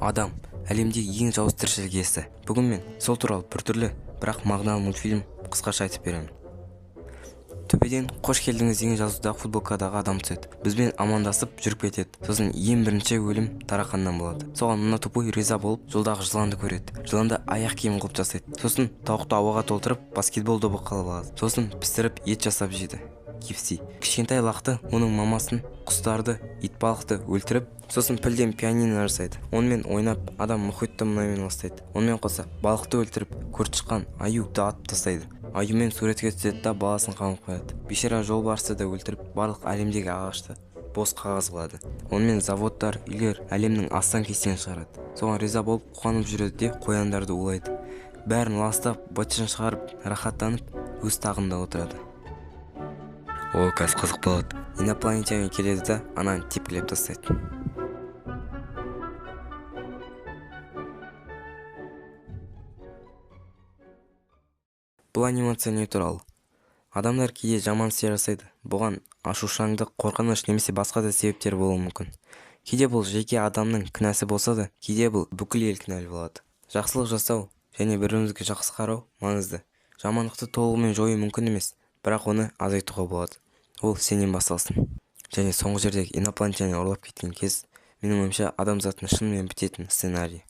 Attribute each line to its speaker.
Speaker 1: Адам әлемдегі ең жауыз тіршілік иесі. Бүгін мен сол туралы біртүрлі, бірақ мағыналы мультфильм қысқаша айтып беремін. Төбеден қош келдіңіз деген жазудағы футболкадағы адам түседі. Бізбен амандасып жүріп кетеді. Сосын ең бірінші өлім тарақаннан болады. Соған мына тупой риза болып жолдағы жыланды көреді. Жыланды аяқ киім қылып жасайды. Сосын тауықты ауаға толтырып баскетбол добы қылып алады. Сосын пісіріп ет жасап жейді. KFC. Кішкентай лақты оның мамасын, құстарды, итбалықты өлтіріп, сосын пілден пианино жасайды. Онымен ойнап, адам мұхитты мұнаймен ластайды. Онымен қоса балықты өлтіріп, көртышқан аюды атып тастайды. Аюмен суретке түседі да баласын қамап қояды. Бейшара жолбарысты да өлтіріп, барлық әлемдегі ағашты бос қағаз қылады. Онымен заводтар, үйлер әлемнің астан кестен шығарады. Соған риза болып қуанып жүреді де қояндарды улайды. Бәрін ластап, бытышын шығарып, рахаттанып, өз тағында отырады. О, қазір қызық болады. Инопланетяне келеді да ананы тепкілеп тастайды. Бұл анимация не туралы? Адамдар кейде жаман істер жасайды. Бұған ашушаңдық, қорқыныш немесе басқа да себептер болуы мүмкін. Кейде бұл жеке адамның кінәсі болса да, кейде бұл бүкіл ел кінәлі болады. Жақсылық жасау және бірімізге жақсы қарау маңызды. Жамандықты толығымен жою мүмкін емес, бірақ оны азайтуға болады. Ол сенен басталсын. Және соңғы жердегі инопланетяне ұрлап кеткен кез, менің ойымша адамзаттың шынымен бітетін сценарий.